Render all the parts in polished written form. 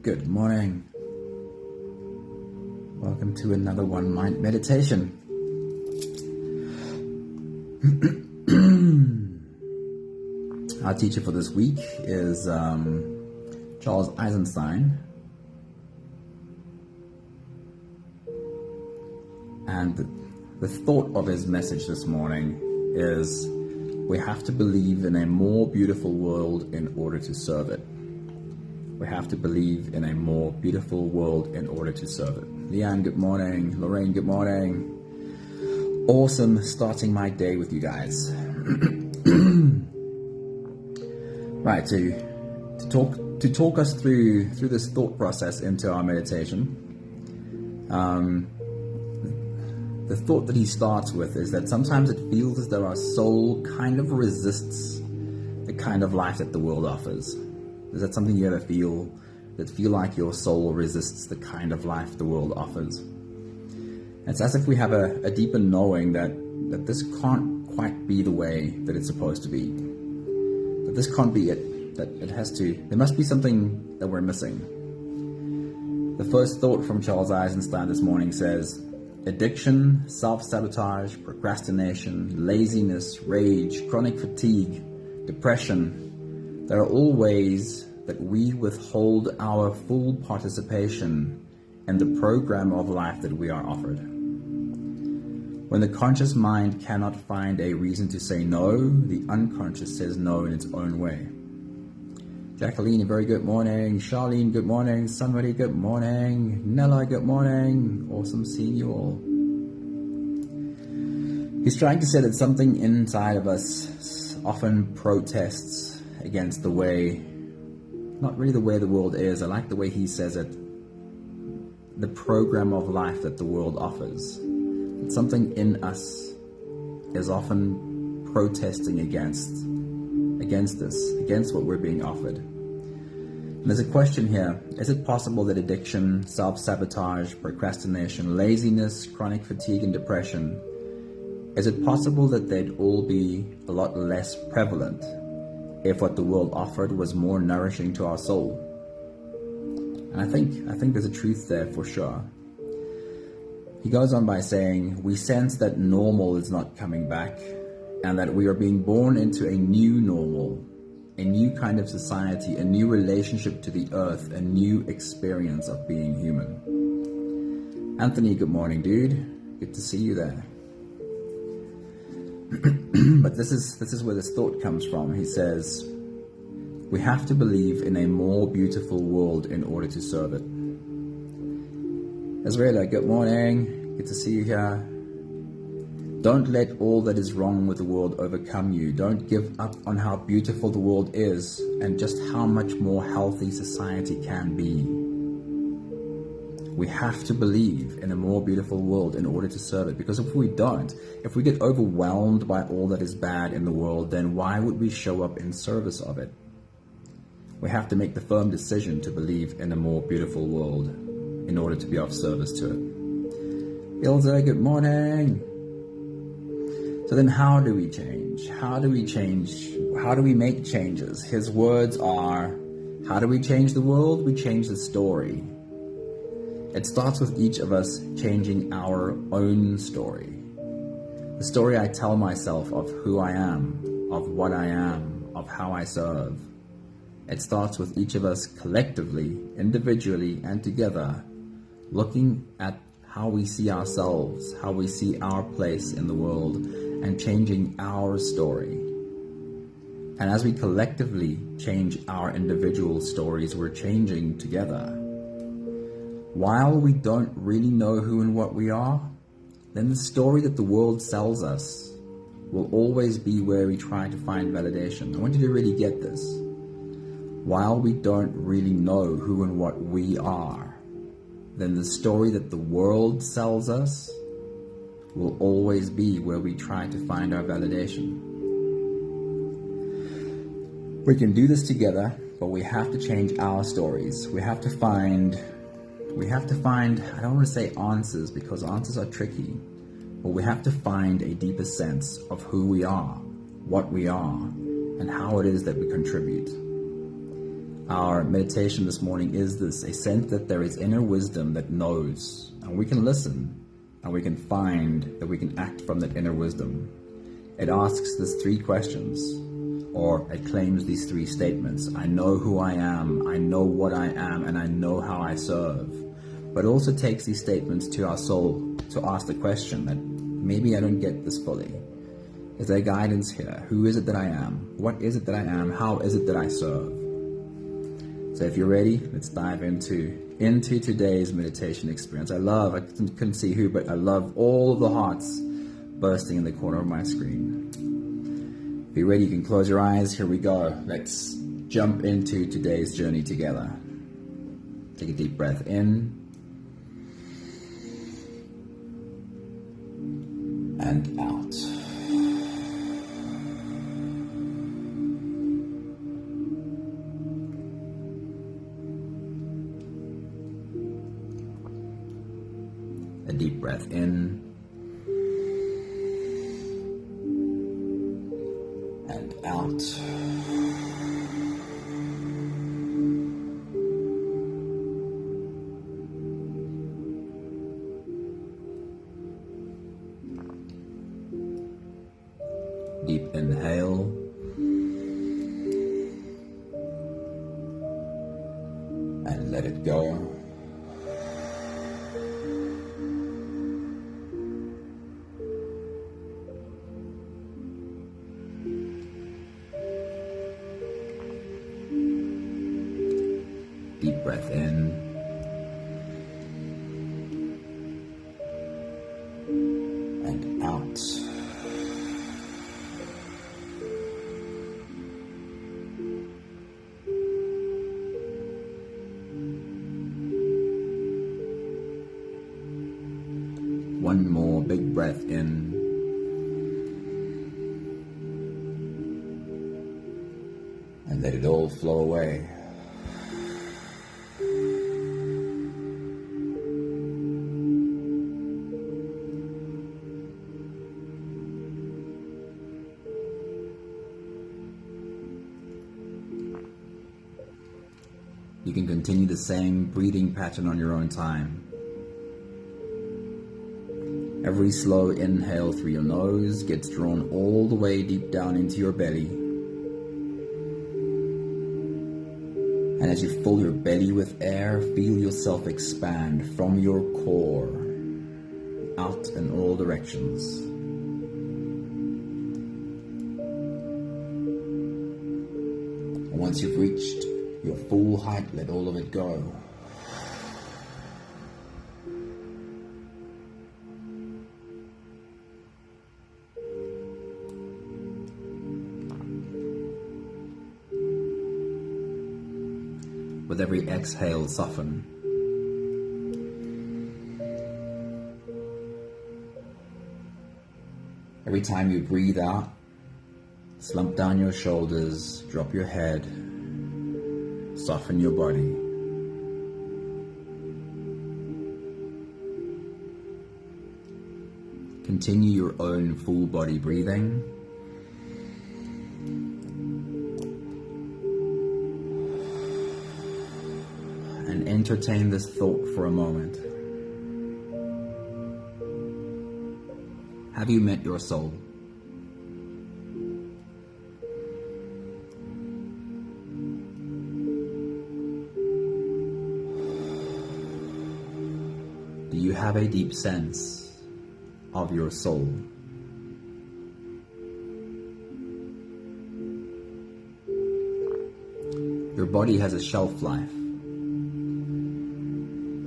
Good morning. Welcome to another One Mind meditation. Our teacher for this week is Charles Eisenstein. And the thought of his message this morning is, we have to believe in a more beautiful world in order to serve it. We have to believe in a more beautiful world in order to serve it. Leanne, good morning. Lorraine, good morning. Awesome starting my day with you guys. Right, to talk us through this thought process into our meditation, the thought that he starts with is that sometimes it feels as though our soul kind of resists the kind of life that the world offers. Is that something you ever feel like your soul resists the kind of life the world offers? It's as if we have a deeper knowing that this can't quite be the way that it's supposed to be. That this can't be it. That it has to, there must be something that we're missing. The first thought from Charles Eisenstein this morning says, addiction, self-sabotage, procrastination, laziness, rage, chronic fatigue, depression, there are all ways that we withhold our full participation in the program of life that we are offered. When the conscious mind cannot find a reason to say no, the unconscious says no in its own way. Jacqueline, a very good morning. Charlene, good morning. Somebody, good morning. Nella, good morning. Awesome seeing you all. He's trying to say that something inside of us often protests against the way, not really the way the world is. I like the way he says it. The program of life that the world offers. That something in us is often protesting against this, against what we're being offered. And there's a question here. Is it possible that addiction, self-sabotage, procrastination, laziness, chronic fatigue, and depression, is it possible that they'd all be a lot less prevalent if what the world offered was more nourishing to our soul? And I think there's a truth there for sure. He goes on by saying, we sense that normal is not coming back, and that we are being born into a new normal, a new kind of society, a new relationship to the earth, a new experience of being human. Anthony, good morning, dude. Good to see you there. But this is where this thought comes from. He says, we have to believe in a more beautiful world in order to serve it. Israela, good morning. Good to see you here. Don't let all that is wrong with the world overcome you. Don't give up on how beautiful the world is and just how much more healthy society can be. We have to believe in a more beautiful world in order to serve it. Because if we don't, if we get overwhelmed by all that is bad in the world, then why would we show up in service of it? We have to make the firm decision to believe in a more beautiful world in order to be of service to it. Ilza, good morning. So then how do we change? How do we change? How do we make changes? His words are, how do we change the world? We change the story. It starts with each of us changing our own story. The story I tell myself of who I am, of what I am, of how I serve. It starts with each of us collectively, individually, and together, looking at how we see ourselves, how we see our place in the world, and changing our story. And as we collectively change our individual stories, we're changing together. While we don't really know who and what we are, then the story that the world sells us will always be where we try to find validation. I want you to really get this. While we don't really know who and what we are, then the story that the world sells us will always be where we try to find our validation. We can do this together, but we have to change our stories. We have to find, I don't want to say answers because answers are tricky, but we have to find a deeper sense of who we are, what we are, and how it is that we contribute. Our meditation this morning is this: a sense that there is inner wisdom that knows, and we can listen, and we can find that we can act from that inner wisdom. It asks these three questions, or it claims these three statements: I know who I am, I know what I am, and I know how I serve. But it also takes these statements to our soul to ask the question that maybe I don't get this fully. Is there guidance here? Who is it that I am? What is it that I am? How is it that I serve? So if you're ready, let's dive into today's meditation experience. I couldn't see who, but I love all of the hearts bursting in the corner of my screen. If you're ready, you can close your eyes. Here we go. Let's jump into today's journey together. Take a deep breath in and out. A deep breath in and out. Deep inhale and let it go. Deep breath in and out. One more big breath in and let it all flow away. You can continue the same breathing pattern on your own time. Every slow inhale through your nose gets drawn all the way deep down into your belly. And as you fill your belly with air, feel yourself expand from your core out in all directions. And once you've reached your full height, let all of it go. With every exhale, soften. Every time you breathe out, slump down your shoulders, drop your head, soften your body. Continue your own full body breathing. And entertain this thought for a moment. Have you met your soul? Do you have a deep sense of your soul? Your body has a shelf life.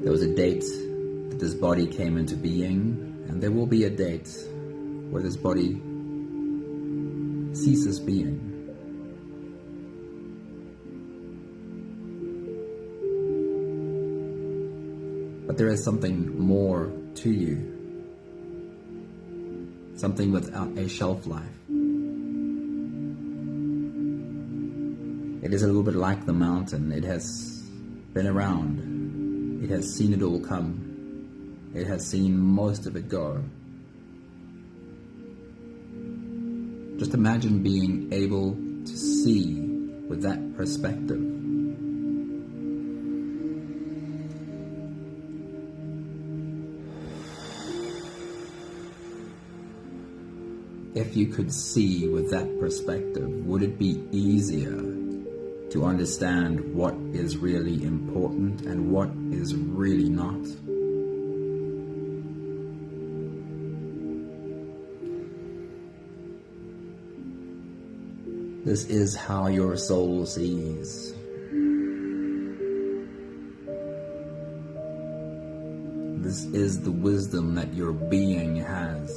There was a date that this body came into being, and there will be a date where this body ceases being. But there is something more to you, something without a shelf life. It is a little bit like the mountain. It has been around. It has seen it all come. It has seen most of it go. Just imagine being able to see with that perspective If you could see with that perspective, would it be easier to understand what is really important and what is really not? This is how your soul sees. This is the wisdom that your being has.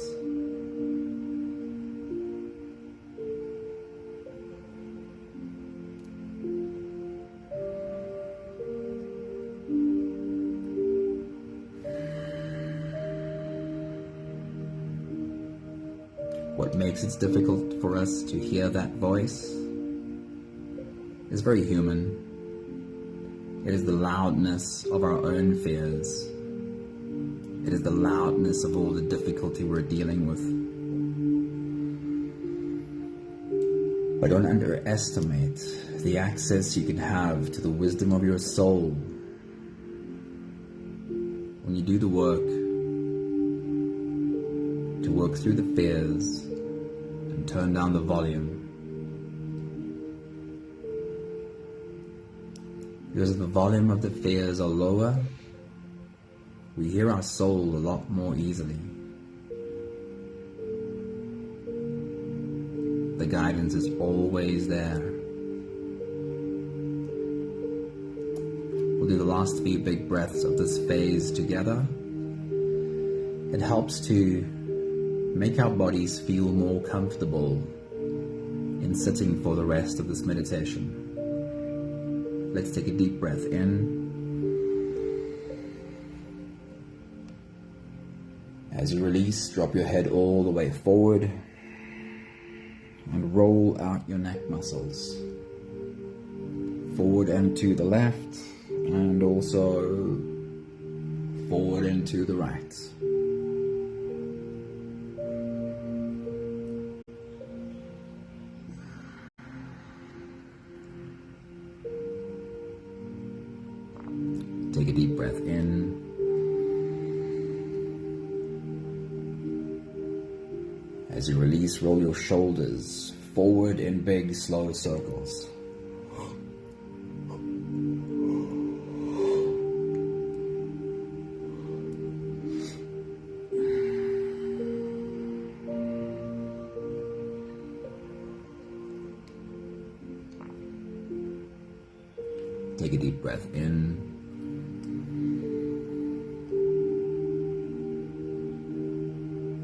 What makes it difficult for us to hear that voice is very human. It is the loudness of our own fears. It is the loudness of all the difficulty we're dealing with. But don't underestimate the access you can have to the wisdom of your soul when you do the work to work through the fears and turn down the volume. Because if the volume of the fears are lower, we hear our soul a lot more easily. The guidance is always there. We'll do the last few big breaths of this phase together. It helps to make our bodies feel more comfortable in sitting for the rest of this meditation. Let's take a deep breath in. As you release, drop your head all the way forward and roll out your neck muscles. Forward and to the left, and also forward and to the right. Take a deep breath in. As you release, roll your shoulders forward in big, slow circles. Take a deep breath in.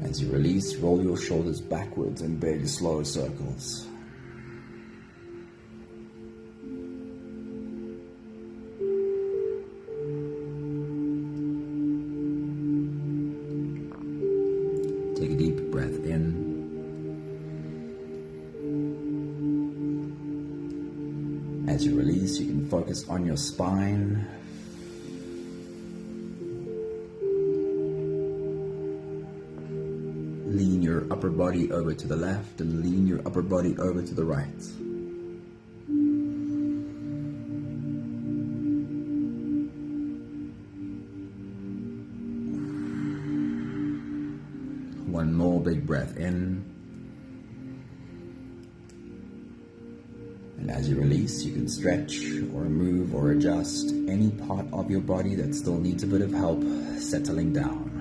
As you release, roll your shoulders backwards in big, slow circles. Take a deep breath in. As you release, you can focus on your spine. Lean your upper body over to the left and lean your upper body over to the right. One more big breath in. And as you release, you can stretch or move or adjust any part of your body that still needs a bit of help settling down.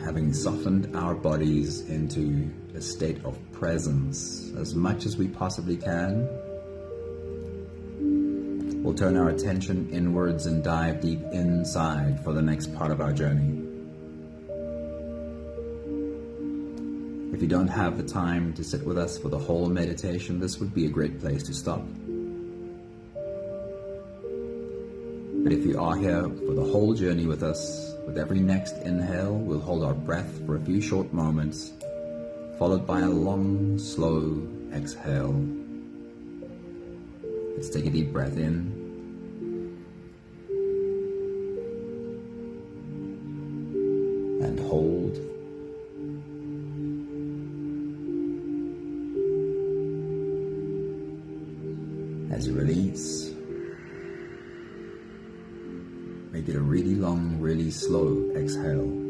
Having softened our bodies into a state of presence as much as we possibly can, we'll turn our attention inwards and dive deep inside for the next part of our journey. If you don't have the time to sit with us for the whole meditation, this would be a great place to stop. But if you are here for the whole journey with us, with every next inhale, we'll hold our breath for a few short moments, followed by a long, slow exhale. Let's take a deep breath in. and hold. As you release, make it a really long, really slow exhale.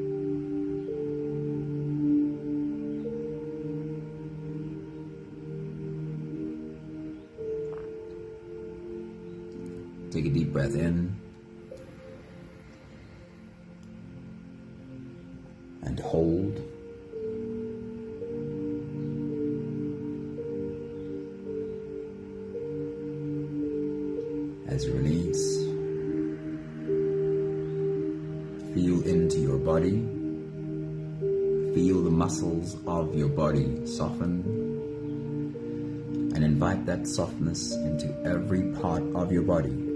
Take a deep breath in and hold. As you release, feel into your body. Feel the muscles of your body soften, and invite that softness into every part of your body.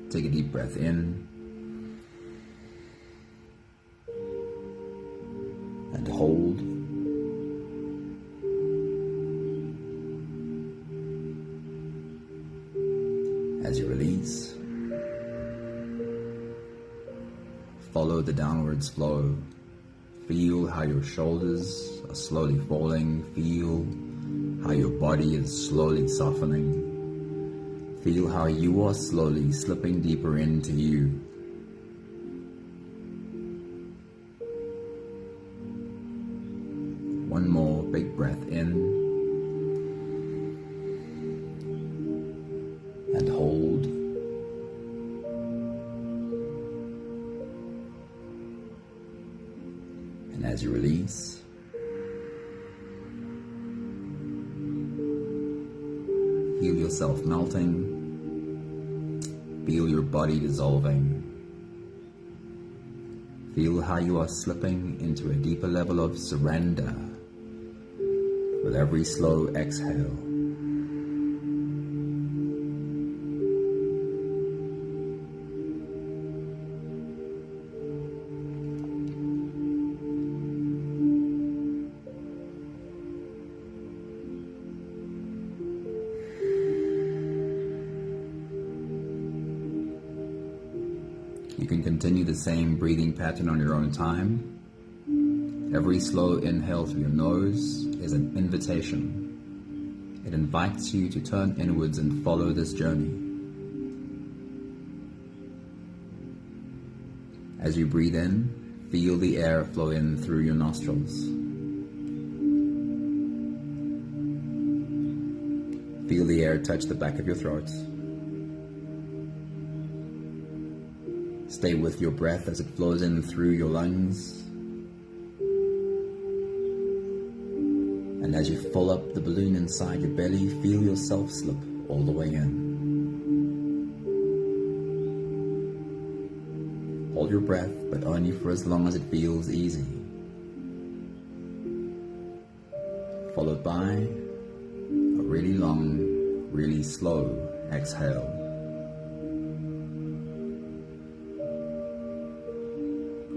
Take a deep breath in and hold. As you release, follow the downwards flow. Feel how your shoulders are slowly falling. Feel how your body is slowly softening. Feel how you are slowly slipping deeper into you. One more big breath in and hold. And as you release, feel yourself melting. Feel your body dissolving. Feel how you are slipping into a deeper level of surrender with every slow exhale. You can continue the same breathing pattern on your own time. Every slow inhale through your nose is an invitation. It invites you to turn inwards and follow this journey. As you breathe in, feel the air flow in through your nostrils. Feel the air touch the back of your throat. Stay with your breath as it flows in through your lungs. And as you fill up the balloon inside your belly, feel yourself slip all the way in. Hold your breath, but only for as long as it feels easy. Followed by a really long, really slow exhale.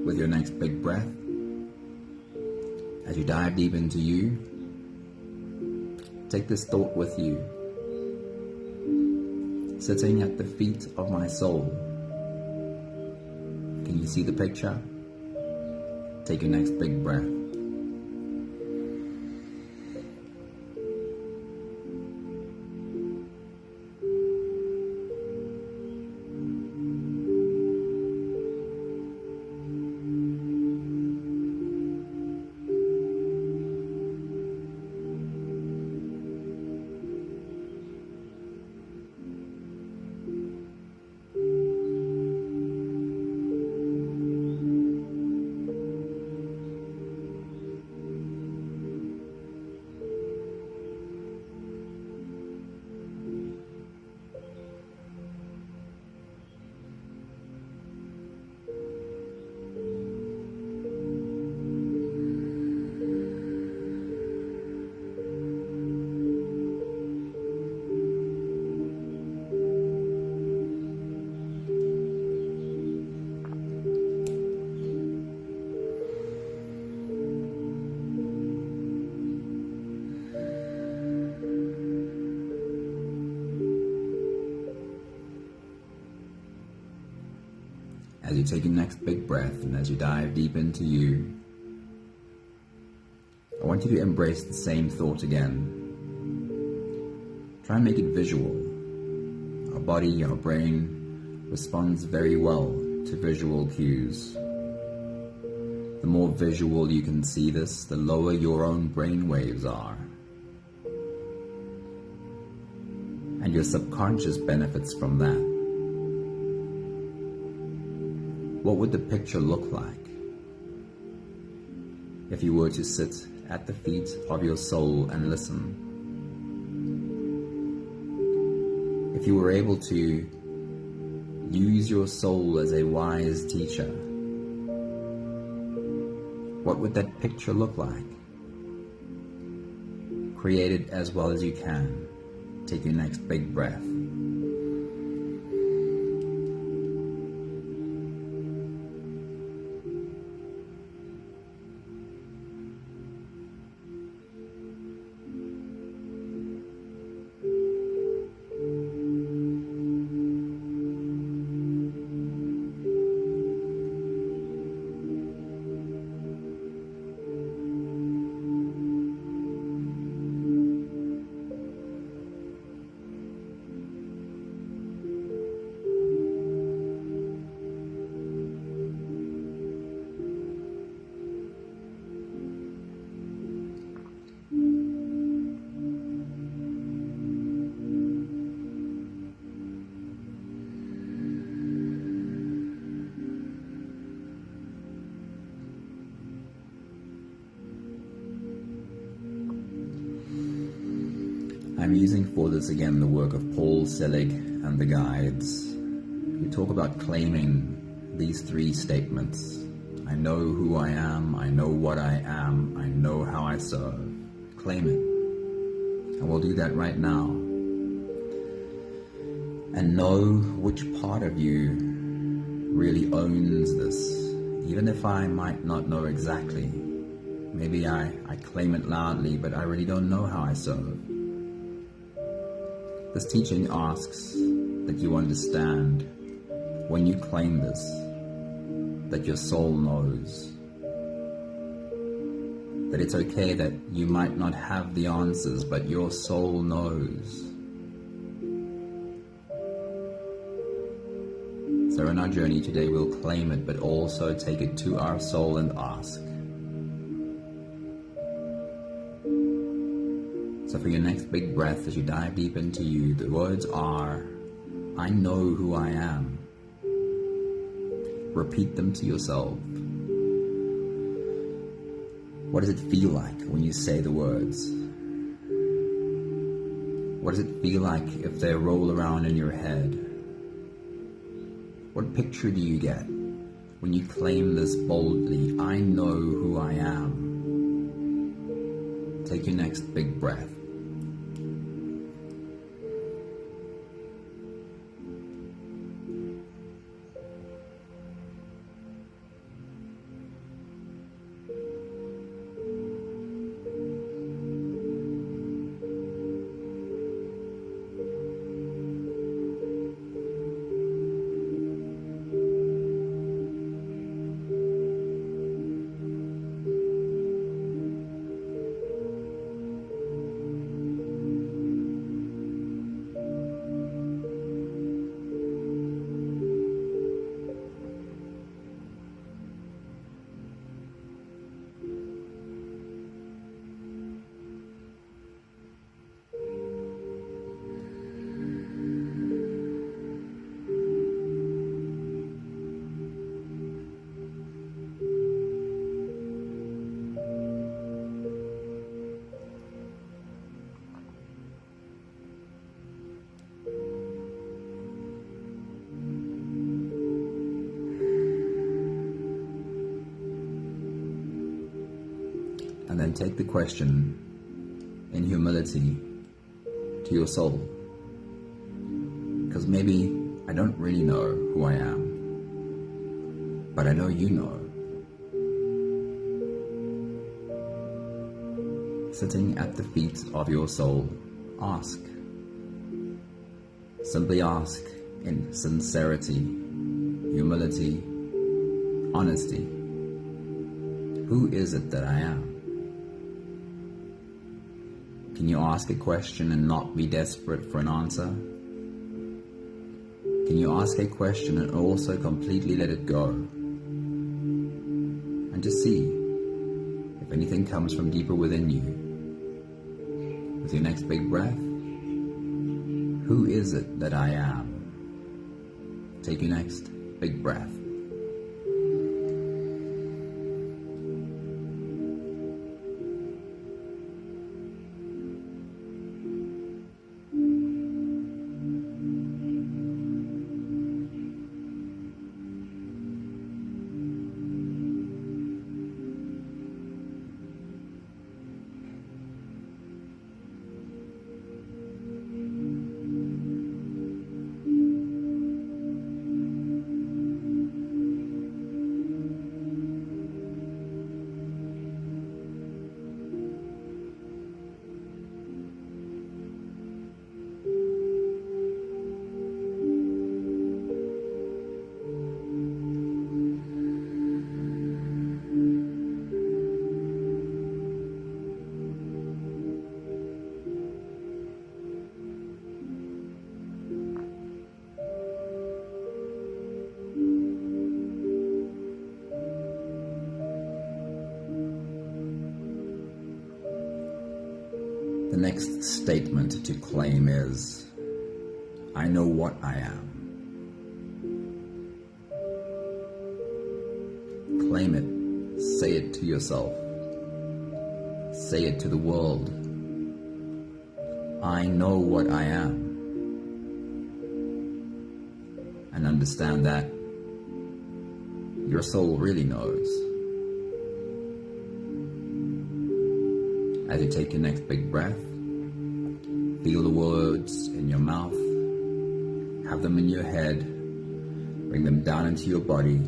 With your next big breath, as you dive deep into you, take this thought with you. Sitting at the feet of my soul. Can you see the picture? Take your next big breath. As you take your next big breath and as you dive deep into you, I want you to embrace the same thought again. Try and make it visual. Our body, our brain responds very well to visual cues. The more visual you can see this, the lower your own brain waves are. And your subconscious benefits from that. What would the picture look like if you were to sit at the feet of your soul and listen? If you were able to use your soul as a wise teacher, what would that picture look like? Create it as well as you can. Take your next big breath. I'm using for this again the work of Paul Selig and the guides, who talk about claiming these three statements. I know who I am, I know what I am, I know how I serve. Claim it. And we'll do that right now. And know which part of you really owns this, even if I might not know exactly. Maybe I claim it loudly, but I really don't know how I serve. This teaching asks that you understand, when you claim this, that your soul knows. That it's okay that you might not have the answers, but your soul knows. So in our journey today, we'll claim it, but also take it to our soul and ask. So for your next big breath, as you dive deep into you, the words are, I know who I am. Repeat them to yourself. What does it feel like when you say the words? What does it feel like if they roll around in your head? What picture do you get when you claim this boldly, I know who I am? Take your next big breath. And then take the question in humility to your soul. Because maybe I don't really know who I am, but I know you know. Sitting at the feet of your soul, ask. Simply ask in sincerity, humility, honesty. Who is it that I am? Can you ask a question and not be desperate for an answer? Can you ask a question and also completely let it go? And just see if anything comes from deeper within you. With your next big breath, who is it that I am? Take your next big breath. The next statement to claim is, I know what I am. Claim it. Say it to yourself. Say it to the world. I know what I am. And understand that your soul really knows. As you take your next big breath, feel the words in your mouth, have them in your head, bring them down into your body.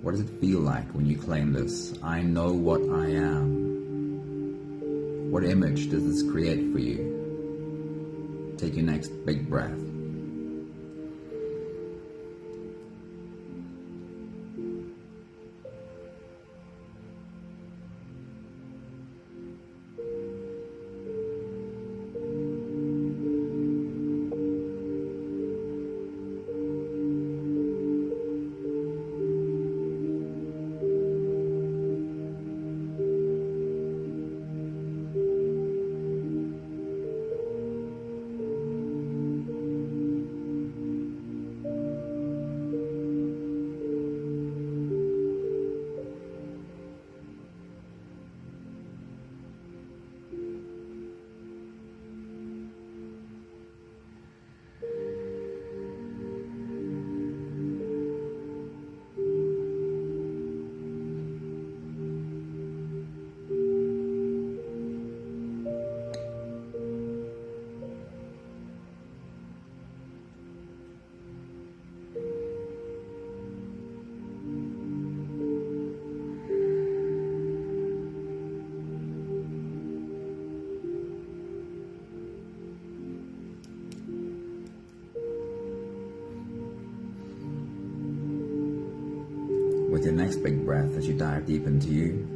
What does it feel like when you claim this? I know what I am. What image does this create for you? Take your next big breath. With your next big breath, as you dive deep into you,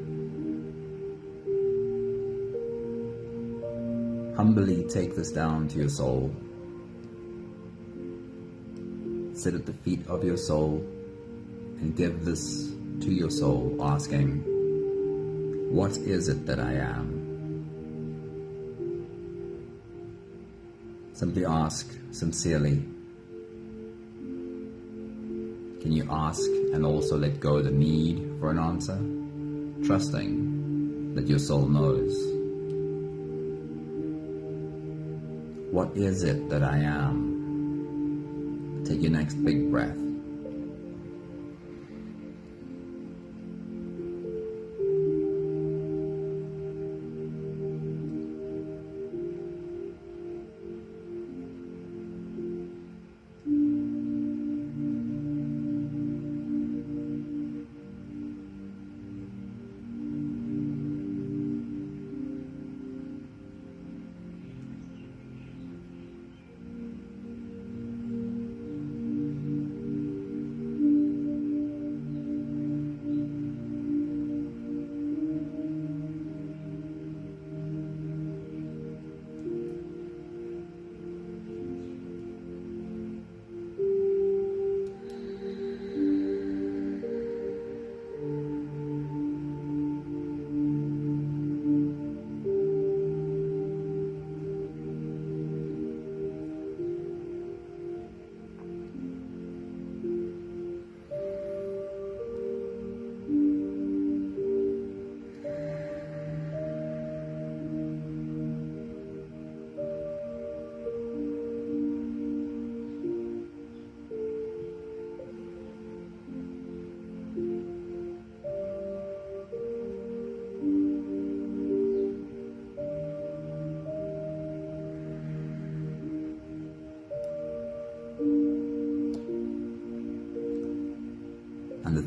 humbly take this down to your soul. Sit at the feet of your soul and give this to your soul, asking, what is it that I am? Simply ask sincerely. Can you ask and also let go of the need for an answer, trusting that your soul knows? What is it that I am? Take your next big breath.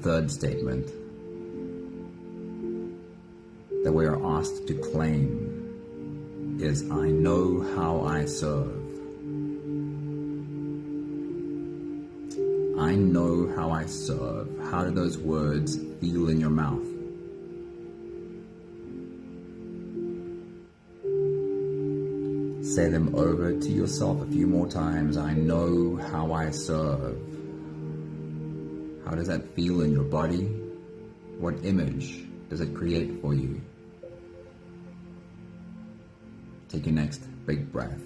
third statement that we are asked to claim is, I know how I serve. I know how I serve. How do those words feel in your mouth? Say them over to yourself a few more times. I know how I serve. How does that feel in your body? What image does it create for you? Take your next big breath.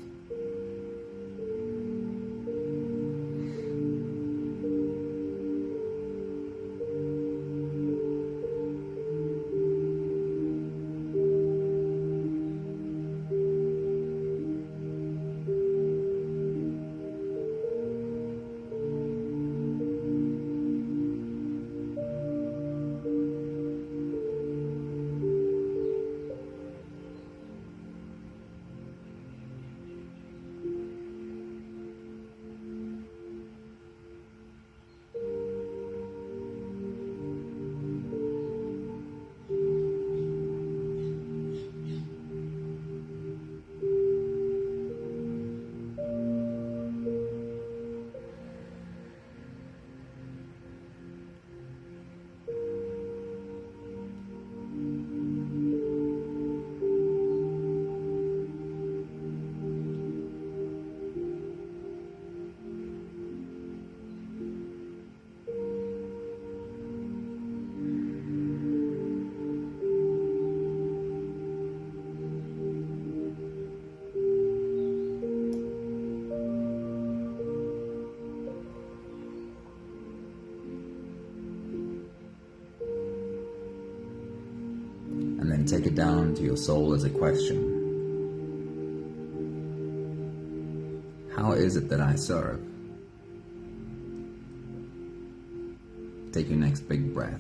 And then take it down to your soul as a question. How is it that I serve? Take your next big breath.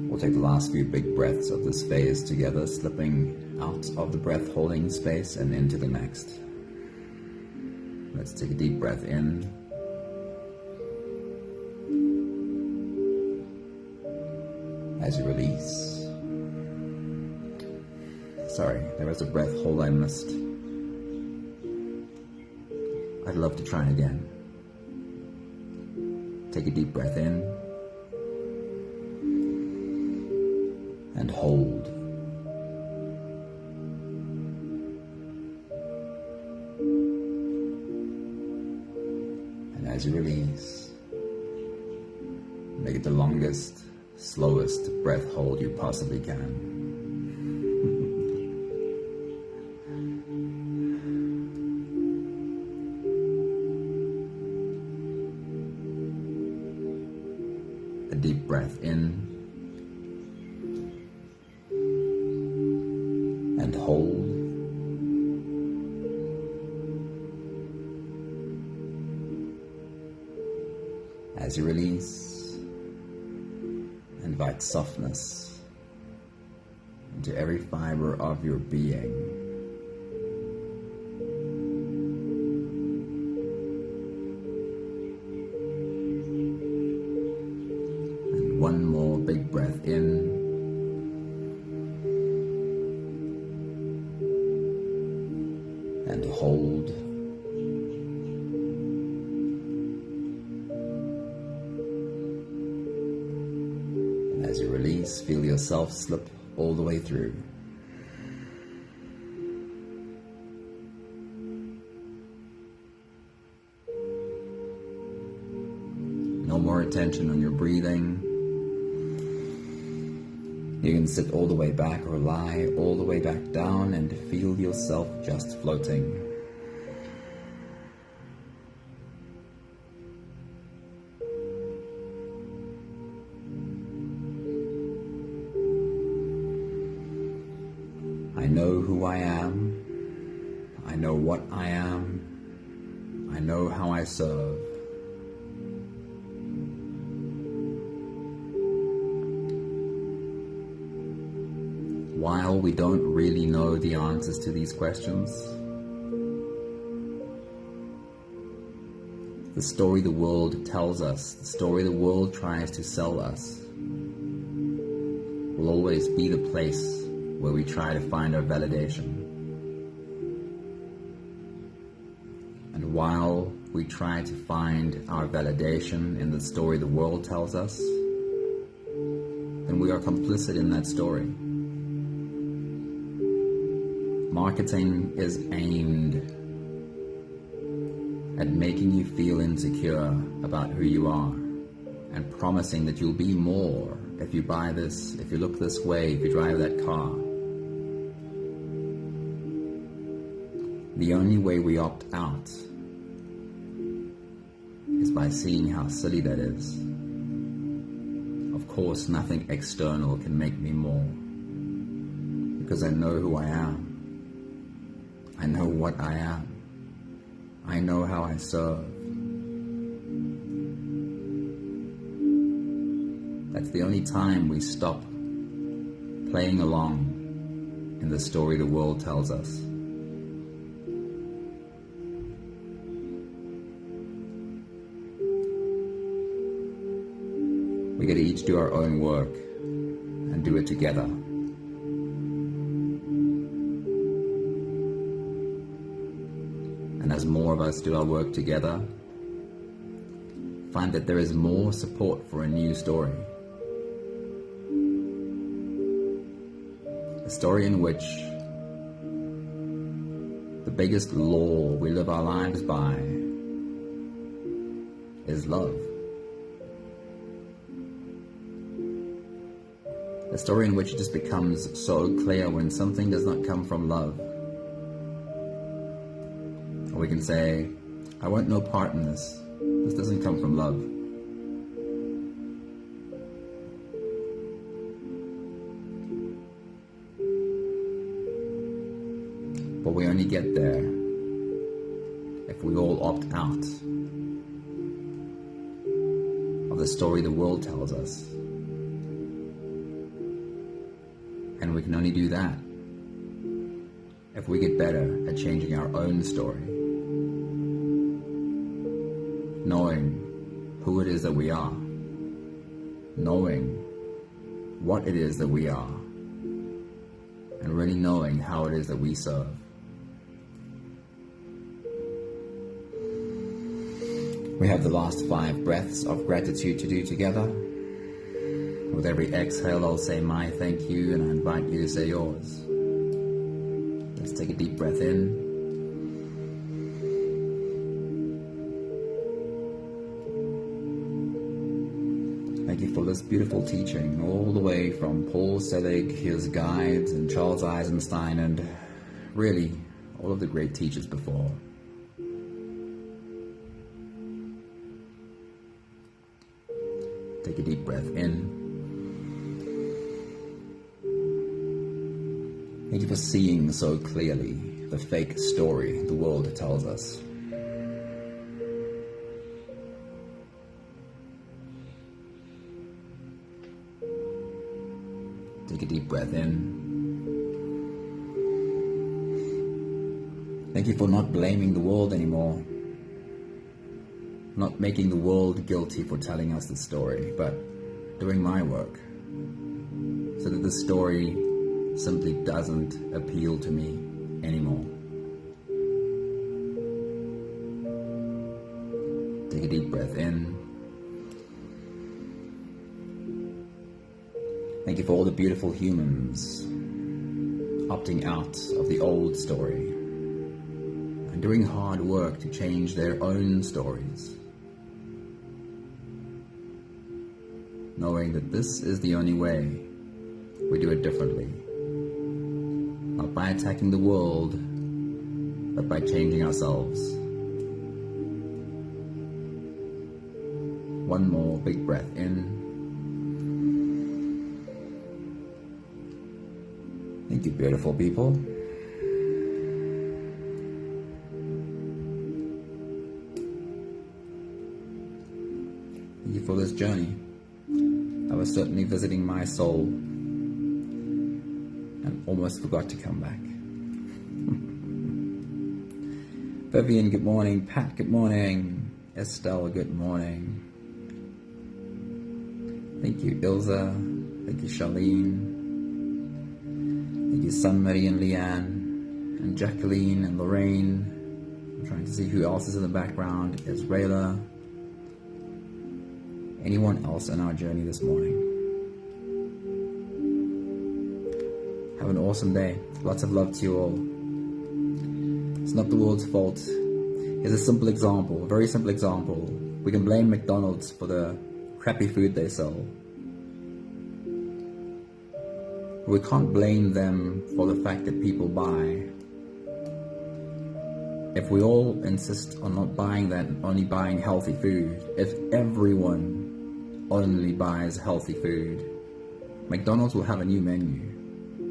We'll take the last few big breaths of this phase together, slipping out of the breath holding space and into the next. Let's take a deep breath in. As you release. Sorry, there was a breath hold I missed. I'd love to try again. Take a deep breath in. And hold. And as you release, make it the longest, slowest breath hold you possibly can. A deep breath in. And hold. As you release, invite softness into every fiber of your being. And one more big breath in. And hold. release, feel yourself slip all the way through. No more attention on your breathing. You can sit all the way back or lie all the way back down and feel yourself just floating. I know who I am. I know what I am. I know how I serve. While we don't really know the answers to these questions, the story the world tells us, the story the world tries to sell us, will always be the place where we try to find our validation. And while we try to find our validation in the story the world tells us, then we are complicit in that story. Marketing is aimed at making you feel insecure about who you are and promising that you'll be more if you buy this, if you look this way, if you drive that car. The only way we opt out is by seeing how silly that is. Of course, nothing external can make me more, because I know who I am. I know what I am. I know how I serve. That's the only time we stop playing along in the story the world tells us. We gotta each do our own work and do it together. And as more of us do our work together, find that there is more support for a new story. A story in which the biggest law we live our lives by is love. A story in which it just becomes so clear when something does not come from love. Or we can say, I want no part in this. This doesn't come from love. But we only get there if we all opt out of the story the world tells us. And we can only do that if we get better at changing our own story. Knowing who it is that we are, knowing what it is that we are, and really knowing how it is that we serve. We have the last 5 breaths of gratitude to do together. With every exhale, I'll say my thank you, and I invite you to say yours. Let's take a deep breath in. Thank you for this beautiful teaching, all the way from Paul Selig, his guides, and Charles Eisenstein, and really all of the great teachers before. Take a deep breath in. Thank you for seeing so clearly the fake story the world tells us. Take a deep breath in. Thank you for not blaming the world anymore. Not making the world guilty for telling us the story, but doing my work so that the story simply doesn't appeal to me anymore. Take a deep breath in. Thank you for all the beautiful humans opting out of the old story and doing hard work to change their own stories, knowing that this is the only way. We do it differently, not by attacking the world, but by changing ourselves. One more big breath in. Thank you, beautiful people. Thank you for this journey. I was certainly visiting my soul and almost forgot to come back. Vivian, good morning. Pat, good morning. Estelle, good morning. Thank you, Ilza. Thank you, Charlene. Thank you, Sunmarie and Leanne, and Jacqueline and Lorraine. I'm trying to see who else is in the background. Israela. Anyone else on our journey this morning? Have an awesome day. Lots of love to you all. It's not the world's fault. Here's a simple example, a very simple example. We can blame McDonald's for the crappy food they sell. We can't blame them for the fact that people buy. If we all insist on not buying that, only buying healthy food, if everyone only buys healthy food, McDonald's will have a new menu.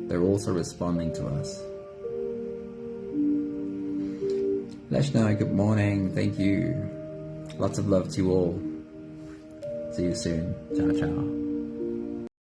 They're also responding to us. Leshna, good morning. Thank you. Lots of love to you all. See you soon. Ciao, ciao.